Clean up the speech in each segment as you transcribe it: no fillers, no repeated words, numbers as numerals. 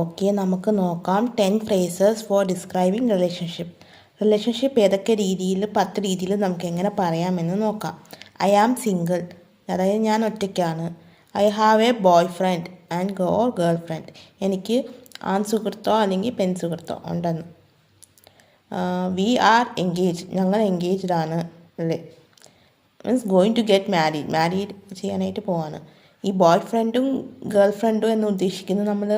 Okay, നമുക്ക് നോക്കാം 10 phrases four describing relationship ഏതൊക്കെ രീതിയിൽ 10 രീതിയിൽ നമുക്ക് എങ്ങനെ പറയാമെന്ന് നോക്കാം. ഐ ആം സിംഗിൾ, അതായത് ഞാൻ ഒറ്റയ്ക്കാണ്. I have a boyfriend and girlfriend, എനിക്ക് ആൺ സുഹൃത്തോ അല്ലെങ്കിൽ പെൺ സുഹൃത്തോ ഉണ്ടെന്ന്. വി ആർ എൻഗേജ്, ഞങ്ങൾ എൻഗേജ്ഡ് ആണ് അല്ലേ. Means going to get married ചെയ്യാനായിട്ട് പോവാണ്. ഈ ബോയ് ഫ്രണ്ടും ഗേൾ ഫ്രണ്ടും എന്ന് ഉദ്ദേശിക്കുന്നത് നമ്മൾ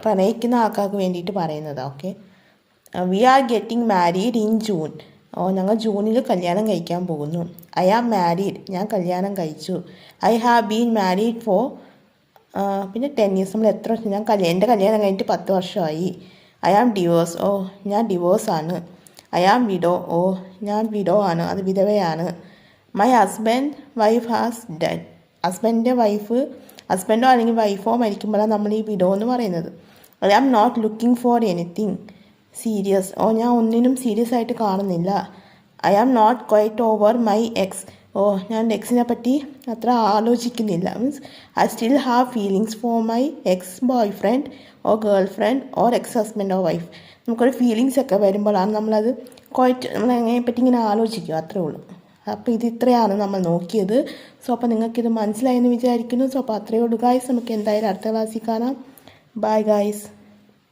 പ്രണയിക്കുന്ന ആൾക്കാർക്ക് വേണ്ടിയിട്ട് പറയുന്നത്. Okay, we are getting married in June, ഞങ്ങൾ ജൂണിൽ കല്യാണം കഴിക്കാൻ പോകുന്നു. ഐ ആം മാരീഡ്, ഞാൻ കല്യാണം കഴിച്ചു. I have been married four പിന്നെ 10 years, നമ്മൾ എത്ര വർഷം, എൻ്റെ കല്യാണം കഴിഞ്ഞിട്ട് 10 വർഷമായി. ഐ ആം ഡിവോഴ്സ്, ഞാൻ ഡിവോഴ്സാണ്. ഐ ആം വിഡോ, ഞാൻ വിഡോ ആണ്, അത് വിധവയാണ്. മൈ വൈഫ് ഹാസ് ഡെഡ്, ഹസ്ബൻഡോ അല്ലെങ്കിൽ വൈഫോ മരിക്കുമ്പോഴാണ് നമ്മൾ ഈ വിഡോ എന്ന് പറയുന്നത്. I am not looking for anything serious, ഞാൻ ഒന്നിനും സീരിയസ് ആയിട്ട് കാണുന്നില്ല. I am not quite over my ex, ഞാൻ എൻ്റെ എക്സിനെ പറ്റി അത്ര ആലോചിക്കുന്നില്ല. Means I still have feelings for my ex boyfriend girlfriend ex husband wife. നമുക്കൊരു ഫീലിങ്സ് ഒക്കെ വരുമ്പോഴാണ് നമ്മളത് നമ്മൾ അതിനെപ്പറ്റി ഇങ്ങനെ ആലോചിക്കുക, അത്രേ ഉള്ളൂ. അപ്പോൾ ഇത്രയാണ് നമ്മൾ നോക്കിയത്. സോ അപ്പോൾ നിങ്ങൾക്കിത് മനസ്സിലായെന്ന് വിചാരിക്കുന്നു. സോ അപ്പോൾ അത്രയേ ഉള്ളൂ ഗായ്സ്. നമുക്ക് എന്തായാലും അടുത്ത ക്ലാസ്സിൽ കാണാം. Bye guys.